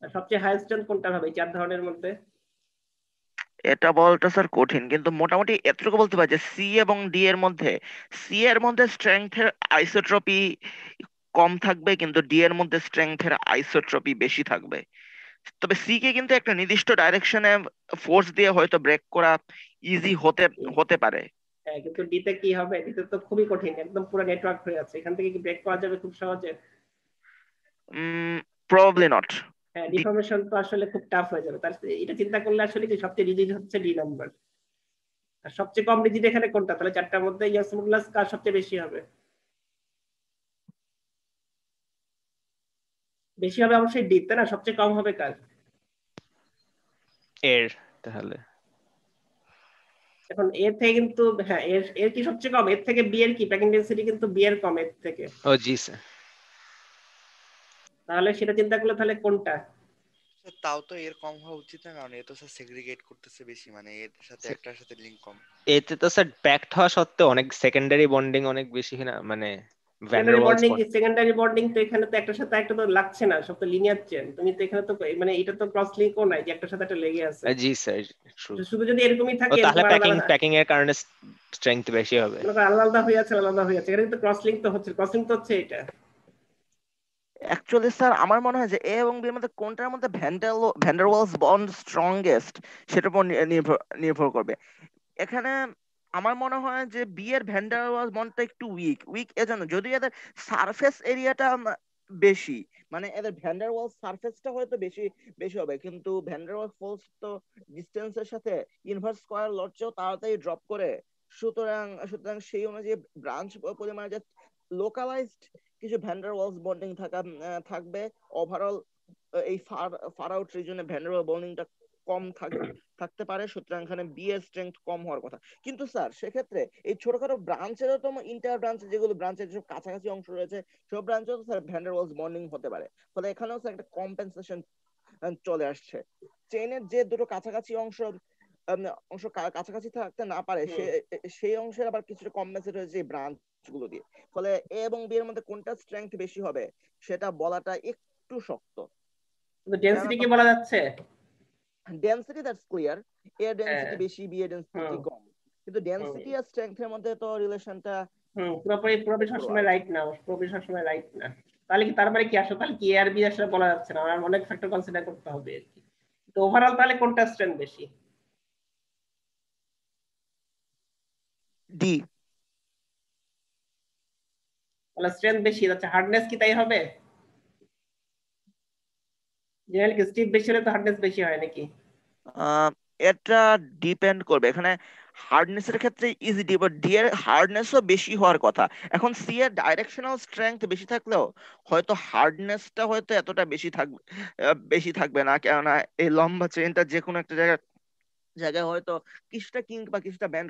আর সবচেয়ে হাই স্ট্রেংথ কোনটা হবে এই চার ধরনের মধ্যে? এটা বলটা স্যার কঠিন, কিন্তু মোটামুটি এতটুকু বলতে পারি যে সি এবং ডি এর মধ্যে, সি এর মধ্যে স্ট্রেংথের আইসোট্রপি কম থাকবে, কিন্তু ডি এর মধ্যে স্ট্রেংথের আইসোট্রপি বেশি থাকবে। তবে সি কে কিন্তু একটা নির্দিষ্ট ডাইরেকশনে ফোর্স দিয়ে হয়তো ব্রেক করা ইজি হতে পারে। হ্যাঁ, কিন্তু ডিতে কি হবে, ডিতে তো খুবই কঠিন, একদম পুরো নেটওয়ার্ক হয়ে আছে, এখান থেকে কি ব্রেক করা যাবে খুব সহজে? Probably not. হ্যাঁ, ডিফর্মেশন তো আসলে খুব টাফ হয়ে যাবে, তার এটা চিন্তা করলে আসলে কি সবচেয়ে রিজিড হচ্ছে ডি নাম্বার, আর সবচেয়ে কম রিজিড এখানে কোনটা, তাহলে চারটার মধ্যে ইয়াসমুগলাস কার সবচেয়ে বেশি হবে? বেশি হবে অবশ্যই ডি, তাই না? সবচেয়ে কম হবে কার? এর তাহলে এখন এর থেকে কিন্তু হ্যাঁ, এর এর কি সবচেয়ে কম? এর থেকে বি এর কি প্যাকিং ডেন্সিটি কিন্তু বি এর কম এর থেকে। ও জি স্যার। তাহলে সেটা চিন্তা করলে তাহলে কোনটা? স্যার তাও তো এর কম হওয়া উচিত না, কারণ এ তো স্যার সেগ্রিগেট করতেছে বেশি, মানে এর সাথে একটার সাথে লিঙ্ক কম। এতে তো স্যার প্যাকড হওয়া সত্ত্বেও অনেক সেকেন্ডারি বন্ডিং অনেক বেশি না, মানে van der Waals secondary bonding তো এখানে তো একটার সাথে একটা তো লাগছে না, সব তো লিনিয়ার চেন। তুমি তো এখানে তো মানে এটা তো ক্রস লিঙ্কও নাই যে একটার সাথে একটা লেগে আছে। জি স্যার ট্রু। শুধু যদি এরকমই ও থাকে, তাহলে এরকম আলাদা আলাদা প্যাকিং এর কারণে স্ট্রেংথ বেশি হবে। আলাদা আলাদা হয়ে আছে, আলাদা হয়ে আছে। এখানে কিন্তু ক্রস লিঙ্ক তো হচ্ছে, ক্রস লিঙ্ক তো হচ্ছে এটা। অ্যাকচুয়ালি স্যার আমার মনে হয় যে এ এবং বি এর মধ্যে কোনটার মধ্যে ভ্যান্ডার ওয়ালস বন্ড স্ট্রংগেস্ট সেটার উপর নির্ভর করবে। এখানে আমার মনে হয় যে বি এর ভ্যান্ডার ওয়ালস বন্ডটা একটু উইক এজন্য, যদি এদের সারফেস এরিয়াটা বেশি, মানে এদের ভ্যান্ডার ওয়ালস সারফেসটা হয়তো বেশি বেশি হবে, কিন্তু ভ্যান্ডার ওয়ালস ফোর্স তো ডিসটেন্সের সাথে ইনভার্স স্কয়ার লটটাও তাড়াতাড়ি ড্রপ করে। সুতরাং সুতরাং সেই অনুযায়ী ব্রাঞ্চ পরিমাণে যে লোকালাইজড কিছু ভ্যান্ডার ওয়ালস বন্ডিং থাকবে। ওভারঅল এই ফার আউট রিজনে ভ্যান্ডার ওয়াল বন্ডিংটা কম থাকতে পারে। সুতরাং এখানে বি এর স্ট্রেংথ কম হওয়ার কথা। কিন্তু স্যার সেক্ষেত্রে এই ছোটখাটো ব্রাঞ্চেরও তো ইন্টার ব্রাঞ্চ, যেগুলো ব্রাঞ্চের যেসব কাছাকাছি অংশ রয়েছে সব ব্রাঞ্চেও তো স্যার ভ্যান্ডার ওয়ালস বন্ডিং হতে পারে। ফলে এখানেও স্যার একটা কম্পেনসেশন চলে আসছে। চেইনের যে দুটো কাছাকাছি অংশ কাছাকাছি থাকতে না পারে, সেই অংশের আবার কিছুটা কম্পেনসেট হয়েছে ব্রাঞ্চ গুলো দিয়ে। ফলে এ এবং বি এর মধ্যে কোনটা স্ট্রেংথ বেশি হবে সেটা বলাটা একটু শক্ত। কিন্তু ডেনসিটি কি বলা যাচ্ছে? ডেনসিটি দ্যাটস ক্লিয়ার, এর ডেনসিটি হ্যাঁ। বেশি, বি এর ডেনসিটি কম, কিন্তু ডেনসিটি আর স্ট্রেংথের মধ্যে তো রিলেশনটা পুরোপুরি সবসময় রাইট না, পুরোপুরি সবসময় রাইট না। তাহলে কি তার মানে কি আসলে তাহলে কি এ আর বি আসলে বলা যাচ্ছে না, আমার অনেক ফ্যাক্টর কনসিডার করতে হবে আর কি। তো ওভারঅল তাহলে কোনটা স্ট্রেংথ বেশি? ডি। তাহলে স্ট্রেংথ বেশি, আচ্ছা হার্ডনেস কি তাই হবে? জেনারেল কি স্টিফ বেশি হলে তো হার্ডনেস বেশি হয় নাকি? এটা ডিপেন্ড করবে। এখানে হার্ডনেসের ক্ষেত্রে ইজি ডি, বাট ডি এর হার্ডনেসও বেশি হওয়ার কথা। এখন সি এর ডাইরেকশনাল স্ট্রেংথ বেশি থাকলেও হয়তো হার্ডনেসটা হয়তো এতটা বেশি থাকবে না, কেননা এই লম্বা চেইনটা যে কোনো একটা জায়গায় হয়তো কিছুটা কিঙ্ক বা কিছুটা ব্যান্ড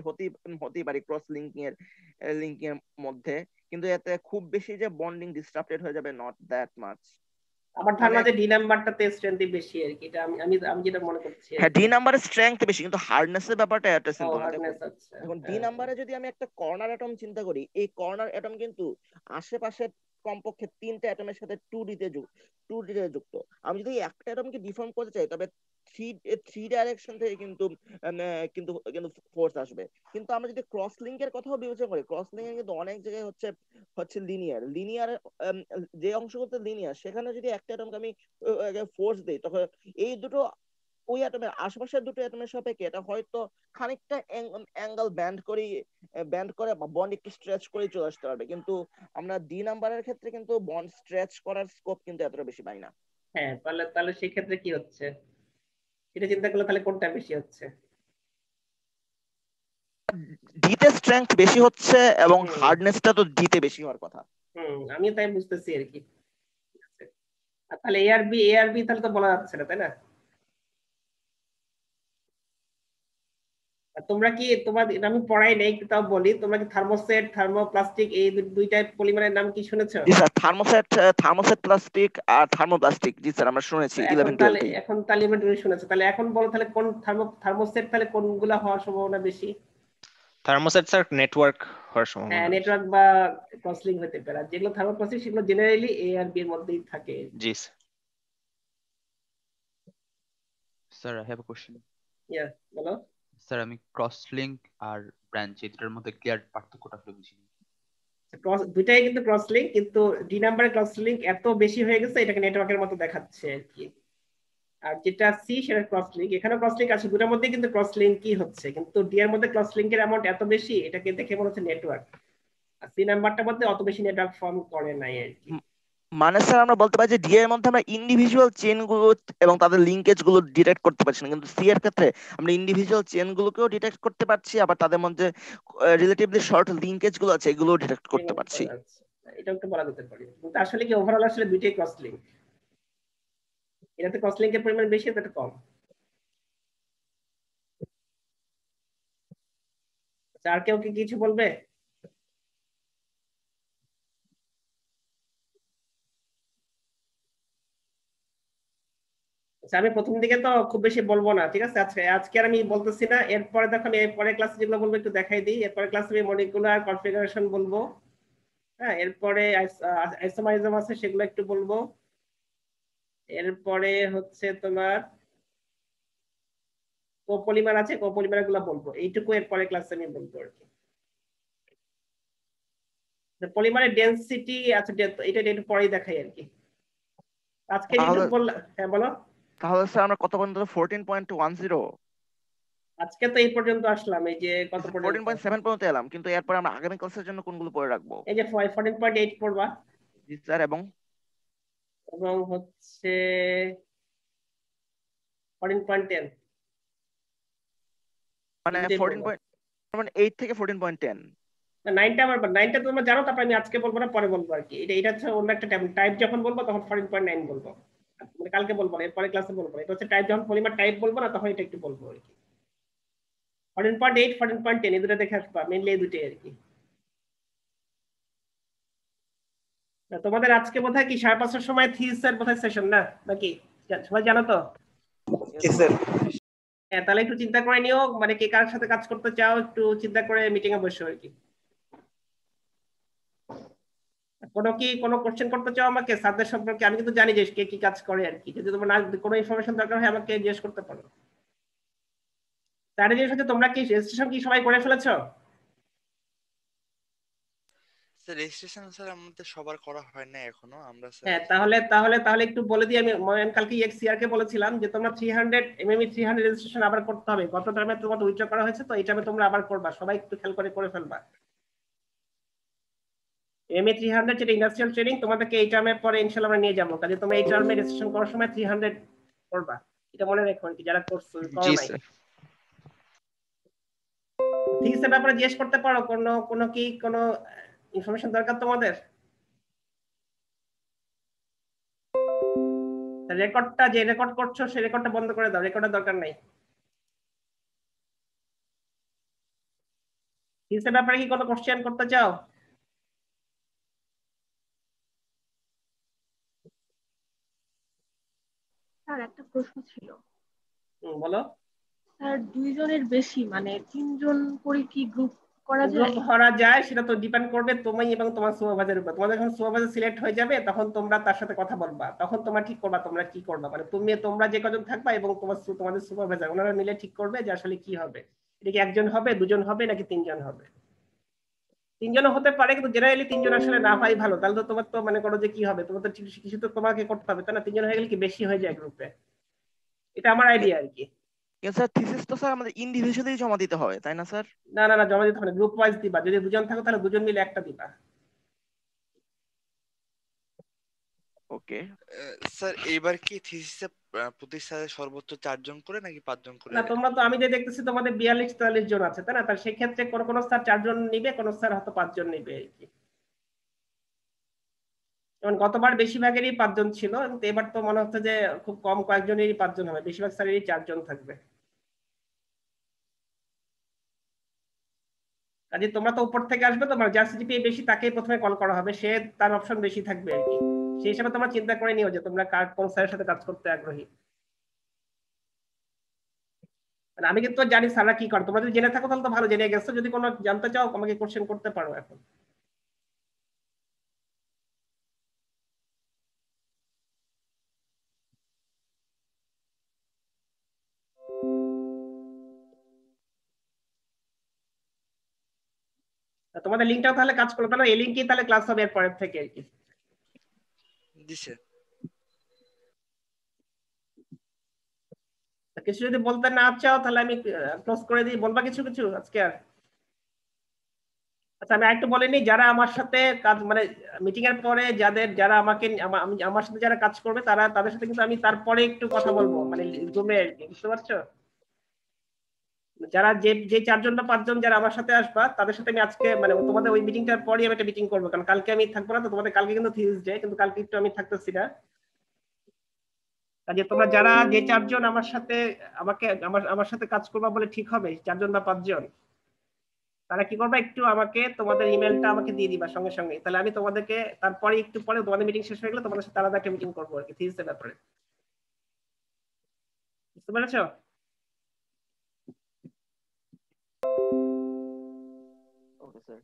হতেই পারে ক্রস লিঙ্কিং এর মধ্যে, কিন্তু এতে খুব বেশি যে বন্ডিং ডিস্টার্বেড হয়ে যাবে, নট দ্যাট মাচ। আমার মানে ধারণা যে ডি নাম্বারটাতে স্ট্রেংথ বেশি আর কি, এটা আমি আমি আমি যেটা মনে করছি আর হ্যাঁ, কি। ডি নাম্বারের স্ট্রেংথ বেশি, কিন্তু হার্ডনেসের ব্যাপারটা এত ও সিম্পল না। দেখুন হার্ডনেস, আচ্ছা। এখন ডি নাম্বারে যদি আমি একটা কর্নার অ্যাটম চিন্তা করি, এই কর্নার অ্যাটম কিন্তু আশেপাশে কমপক্ষে 3টে অ্যাটমের সাথে 2D তে যুক্ত। আমি যদি একটা অ্যাটমকে ডিফর্ম করতে চাই, তবে থ্রি ডাইরেকশন থেকে কিন্তু কিন্তু কিন্তু ফোর্স আসবে। কিন্তু আমরা যদি ক্রস লিঙ্কের কথাও বিবেচনা করি, ক্রস লিঙ্কের কিন্তু অনেক জায়গায় হচ্ছে লিনিয়ার যে অংশগুলোতে লিনিয়ার, সেখানে যদি একটা অ্যাটমকে আমি ফোর্স দিই, তখন এই দুটো ওই অ্যাটমের আশেপাশের দুটো অ্যাটমের সাপেক্ষে এটা হয়তো খানিকটা অ্যাঙ্গেল ব্যান্ড করে বা বন্ড একটু স্ট্রেচ করে চলে আসতে পারবে। কিন্তু আমরা ডি নাম্বারের ক্ষেত্রে কিন্তু বন্ড স্ট্রেচ করার স্কোপ কিন্তু এতটা বেশি পাই না। হ্যাঁ, তাহলে তাহলে সেই ক্ষেত্রে কি হচ্ছে এটা চিন্তা করলে তাহলে কোনটা বেশি হচ্ছে? ডিতে স্ট্রেংথ বেশি হচ্ছে এবং হার্ডনেসটা তো ডিতে বেশি হওয়ার কথা। আমি তাই বুঝতেছি আর কি। আর তাহলে এ আর বি তাহলে তো বলা যাচ্ছে না, তাই না? আর তোমরা কি এটা আমি পড়াই নাই, একটু তাও বলি, তোমরা কি থার্মোসেট, থার্মোপ্লাস্টিক এই দুইটা পলিমারের নাম কি শুনেছো? জি স্যার, থার্মোসেট প্লাস্টিক আর থার্মোপ্লাস্টিক, জি স্যার আমরা শুনেছি 11-12 এ। এখন তাহলে তুমি শুনেছো, তাহলে এখন বলো তাহলে কোন থার্মোসেট তাহলে কোনগুলা হওয়ার সম্ভাবনা বেশি? থার্মোসেট স্যার নেটওয়ার্ক হওয়ার হ্যাঁ, সম্ভাবনা বেশি। নেটওয়ার্ক বা ক্রসলিং হতে পারে। আর যেগুলো থার্মোপ্লাস্টিক সেগুলো জেনারেলি এ আর বি এর মধ্যেই থাকে। জি sir I have a question. Yeah, বলো। স্যার আমি ক্রস লিঙ্ক আর ব্রাঞ্চ এই দুটার মধ্যে ক্লিয়ার পার্থক্যটা আসলে বুঝিনি। দুইটাই কিন্তু ক্রসলিংক, কিন্তু ডি নাম্বারের ক্রসলিংক এত বেশি হয়ে গেছে এটাকে নেটওয়ার্কের মতো দেখাচ্ছে আর কি। আর যেটা সি সেটা ক্রসলিংক, এখানে ক্রসলিংক আছে, দুটার মধ্যে কিন্তু ক্রসলিংকই হচ্ছে, কিন্তু ডি এর মধ্যে ক্রসলিংকের অ্যামাউন্ট এত বেশি এটাকে দেখে মনে হচ্ছে নেটওয়ার্ক। আর সি নাম্বারটার মধ্যে অত বেশি নেটওয়ার্ক ফর্ম করে নাই আর কি। মানে স্যার আমরা বলতে পারি যে ডি এর মধ্যে আমরা ইন্ডিভিজুয়াল চেন গুলো এবং তাদের লিংকেজ গুলো ডিটেক্ট করতে পারছি না, কিন্তু সি এর ক্ষেত্রে আমরা ইন্ডিভিজুয়াল চেন গুলোকেও ডিটেক্ট করতে পারছি, আবার তাদের মধ্যে রিলেটিভলি শর্ট লিংকেজ গুলো আছে এগুলোও ডিটেক্ট করতে পারছি। এটা একটু বলা যেতে পারে, কিন্তু আসলে কি ওভারঅল আসলে দুইটাই ক্রসলিংক। এটাতে ক্রস লিঙ্কের পরিমাণ বেশি, এটা কম। আচ্ছা, আর কেউ কি কিছু বলবে? আচ্ছা, আমি প্রথম দিকে তো খুব বেশি বলবো না, ঠিক আছে? আজকে আজকে আর আমি বলতেছি না, এরপরে দেখো আমি এরপরে ক্লাসে যেগুলো বলবো একটু দেখাই দিই। এরপরে ক্লাসে আমি মলিকুলার কনফিগারেশন বলবো, হ্যাঁ। এরপরে আইসোমারিজম আছে, সেগুলো একটু বলবো। এরপরে হচ্ছে তোমার কোপলিমার আছে, কোপলিমার গুলো বলবো। এইটুকু এরপরে ক্লাসে আমি বলবো আর কি। পলিমারের ডেনসিটি আছে, এটা একটু পরেই দেখাই আর কি। আজকে যেটুকু বললাম, হ্যাঁ বলো। তাহলে স্যার আমরা কত পর্যন্ত 14.10? আজকে তো এই পর্যন্ত আসলাম, এই যে কত পর্যন্ত 14.7 পর্যন্ত এলাম, কিন্তু এরপর আমরা আগামী ক্লাসের জন্য কোনগুলো পড়ে রাখবো? এই যে 14.8 পড়বা। জি স্যার। এবং হচ্ছে 14.10 মানে 14.8 থেকে 14.10। না, 9টা আমার 9টা তোমরা জানো, তারপর আমি আজকে বলবো না, পরে বলবো আর কি। এটা হচ্ছে অন্য একটা টাইপ, যখন বলবো তখন 14.9 বলবো, মানে কালকে বলবো না, এরপরে ক্লাসে বলবো। এটা হচ্ছে টাইপ, যখন পলিমার টাইপ বলবো না তখন এটা একটু বলবো আর কি। 14.8 14.10 এই দুটো দেখে আসবা, মেইনলি এই দুটোই আর কি। তোমাদের আজকে বোধহয় কি 5:30টার সময় থিসের বোধহয় সেশন, না নাকি? সবাই জানো তো? হ্যাঁ, তাহলে একটু চিন্তা করে নিও, মানে কে কার সাথে কাজ করতে চাও একটু চিন্তা করে মিটিং এ বসো আর কি। কোনো কোশ্চেন করতে চাও আমাকে স্যারদের সম্পর্কে? আমি কিন্তু জানি যে কে কি কাজ করে আর কি। যদি তোমার না কোনো ইনফরমেশন দরকার হয় আমাকে জিজ্ঞেস করতে পারো। তার জিনিস হচ্ছে, তোমরা কি রেজিস্ট্রেশন কি সবাই করে ফেলেছো? স্যার রেজিস্ট্রেশন স্যার আমাদের সবার করা হয় না এখনো, আমরা হ্যাঁ, স্যার তাহলে একটু বলে দিই। আমি কালকে এক্সিআর কে বলেছিলাম যে তোমরা 300 এমএমই 300 রেজিস্ট্রেশন আবার করতে হবে। গত টার্মে তোমাদের উইথড্র করা হয়েছে, তো এই টার্মে তোমরা আবার করবা, সবাই একটু খেয়াল করে ফেলবা। এমএ 300 যেটা ইন্ডাস্ট্রিয়াল ট্রেনিং, তোমাদেরকে এই টার্মের পরে ইনশাআল্লাহ আমরা নিয়ে যাবো। কাজে তোমরা এই টার্মে রেজিস্ট্রেশন করার সময় 300 করবা, এটা মনে রেখো আর কি, যারা করছো করো জি নাই। স্যার। থিসের ব্যাপারে জিজ্ঞেস করতে পারো, কোনো ইনফরমেশন দরকার তোমাদের? রেকর্ডটা যে রেকর্ড করছো সেই রেকর্ডটা বন্ধ করে দাও, রেকর্ডের দরকার নাই। থিসের ব্যাপারে কি কোনো কোশ্চেন করতে চাও? স্যার একটা প্রশ্ন ছিল। বলো। স্যার 2 জনের বেশি মানে 3 জন করে কি গ্রুপ করা গ্রুপ যায়? করা যায়, সেটা তো ডিপেন্ড করবে তুমি এবং তোমার সুপারভাইজারের উপর। তোমাদের যখন সুপারভাইজার সিলেক্ট হয়ে যাবে তখন তোমরা তার সাথে কথা বলবা, তখন তোমরা ঠিক করবা তোমরা কি করবা। মানে তোমরা যে কজন থাকবা এবং তোমাদের সুপারভাইজার, ওনারা মিলে ঠিক করবে যে আসলে কি হবে। এটা কি একজন হবে, দুজন হবে, নাকি 3জন হবে? 3জনও হতে পারে, কিন্তু জেনারেলি 3জন আসলে না হয় ভালো। তাহলে তো তোমার তো মানে করো যে কি হবে, তোমার তো কিছু তো তোমাকে করতে হবে, তাই না? 3জন হয়ে গেলে কি বেশি হয়ে যায় গ্রুপে, এটা আমার আইডিয়া আর কি। স্যার থিসিস তো স্যার আমাদের ইন্ডিভিজুয়ালি জমা দিতে হবে, তাই না স্যার? না, জমা দিতে হবে, গ্রুপ ওয়াইজ দিবা। যদি 2জন থাকো তাহলে 2জন মিলে একটা দিবা। ওকে স্যার এইবার কি থিসিসে প্রতি স্যারের সর্বোচ্চ 4 জন করে নাকি 5 জন করে? না, তোমরা তো আমি যে দেখতেছি তোমাদের 42-43 জন আছে, তাই না? তার সেক্ষেত্রে কোনো স্যার 4জন নিবে, কোনো স্যার হয়তো 5জন নিবে আর কি। যেমন গতবার বেশিরভাগেরই 5জন ছিল, কিন্তু এবার তো মনে হচ্ছে যে খুব কম কয়েকজনেরই 5জন হবে, বেশিরভাগ স্যারেরই 4জন থাকবে। কাজে তোমরা তো উপর থেকে আসবে, তোমার যার সিজিপিএ বেশি তাকেই প্রথমে কল করা হবে, সে তার অপশন বেশি থাকবে আর কি। সেই হিসাবে তোমরা চিন্তা করে নিও যে তোমরা কোন স্যারের সাথে কাজ করতে আগ্রহী। মানে আমি কিন্তু জানি স্যাররা কি করে, তোমরা যদি জেনে থাকো তাহলে তো ভালো, জেনে গেছো। যদি কোনো জানতে চাও আমাকে কোশ্চেন করতে পারো এখন। তোমাদের লিঙ্কটাও তাহলে কাজ করবে, তাহলে এই লিঙ্কেই তাহলে ক্লাস হবে এর পরের থেকে আর কি। জি স্যার। কিছু যদি বলতে না চাও তাহলে আমি ক্লোজ করে দিই। বলবা কিছু কিছু আজকে আর? আচ্ছা, আমি একটু বলে নিই, যারা আমার সাথে কাজ মানে মিটিং এর পরে যারা আমাকে আমার সাথে যারা কাজ করবে তাদের সাথে কিন্তু আমি তারপরে একটু কথা বলবো, মানে জুমে আর কি, বুঝতে পারছো? যারা যে 4জন বা 5জন যারা আমার সাথে আসবা তাদের সাথে আমি আজকে মানে তোমাদের ওই মিটিংটার পরই আমি একটা মিটিং করবো, কারণ কালকে আমি থাকবো না। তো তোমাদের কালকে কিন্তু থিসডে, কিন্তু কালকে একটু আমি থাকতেছি না। কাজে তোমরা যারা যে 4 জন আমার সাথে আমার সাথে কাজ করবা বলে ঠিক হবে, 4 জন বা 5 জন, তারা কি করবা, একটু আমাকে তোমাদের ইমেলটা আমাকে দিয়ে দিবা সঙ্গে সঙ্গে, তাহলে আমি তোমাদেরকে তারপরে একটু পরে তোমাদের মিটিং শেষ হয়ে গেলে তোমাদের সাথে আলাদা একটা মিটিং করবো আর কি, থিসিসের ব্যাপারে। বুঝতে পেরেছো? Okay sir.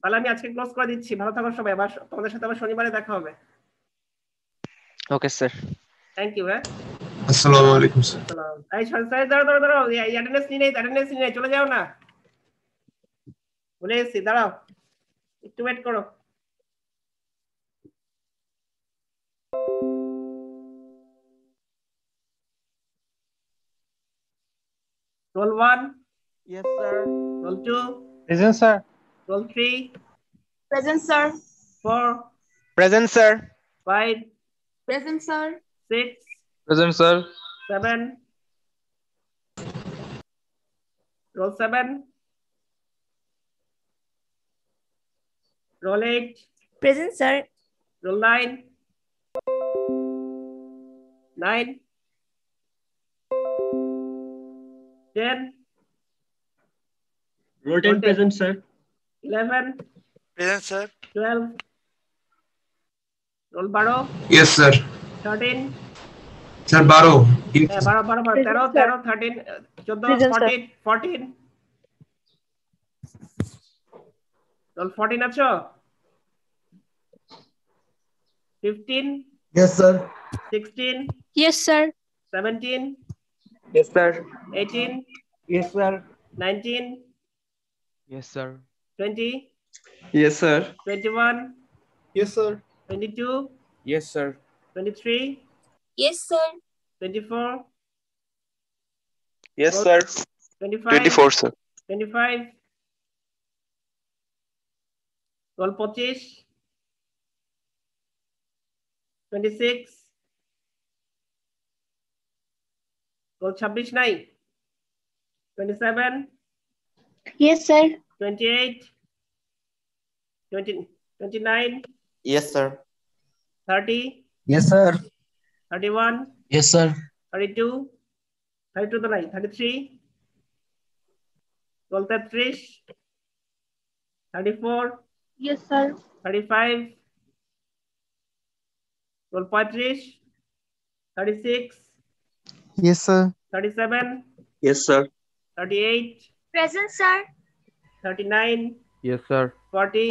তাহলে আমি আজকে ক্লোজ করে দিচ্ছি, ভালো থাকো সবাই, আবার তোমাদের সাথে আবার শনিবারে দেখা হবে। Okay sir. Thank you. হ্যাঁ, আসসালামু আলাইকুম স্যার। আসসালাম। এই সরি, দাঁড়াও, অ্যাটেন্ডেন্স নিয়ে নেই, চলে যাও না, বলে এসেছি, দাঁড়াও একটু ওয়েট করো। Roll 1, yes sir. Roll 2, Present, sir. Roll 3, Present, sir. 4, present sir. 5, Present, sir. 6, Present, sir. 7, roll 7, roll 8, Present, sir. roll 9, 9, 10, Roll 10 present, sir. 11, present sir. 12, roll 12, Yes, sir. 13, Sir, 12. 12, 13, 13, 14, 14, 14, roll 14 আছো? 15, Yes, sir. 16, Yes, sir. 17, Yes, sir. 18, Yes, sir. 19, Yes, sir. 20, Yes, sir. 21, Yes, sir. 22, Yes, sir. 23, Yes, sir. 24, Yes, Roll- sir. 25, 24, sir. 25, roll 25, 26, roll 26 নাই, 27, Yes, sir. 28, 20, 29, Yes, sir. 30, Yes, sir. 31, Yes, sir. 32, 32 তো নাই, 33, roll 33, 34, Yes, sir. 35, roll 35, 36, Yes, sir. 37, Yes, sir. 38, Present, sir. 39, Yes, sir. 40,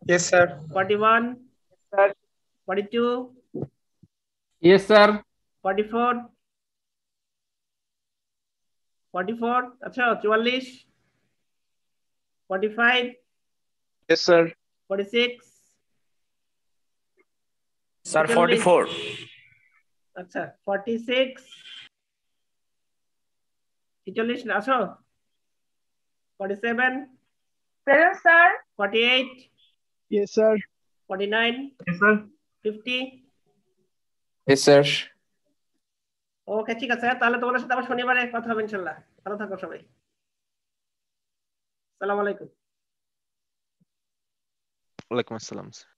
Yes, sir. 41, 42, Yes, sir. 44, 44, আচ্ছা 44, 45, Yes, sir. 46, Sir, 44. আচ্ছা 46, 46 না আছো, 47, Present, sir. 48, Yes, sir. 49, Yes, sir. 50। Yes, sir. ওকে, ঠিক আছে, তাহলে তোমাদের সাথে আবার শনিবারে কথা হবে ইনশাল্লাহ। ভালো থাকো সবাই, আসসালামু আলাইকুম। ওয়ালাইকুম আসসালাম স্যার।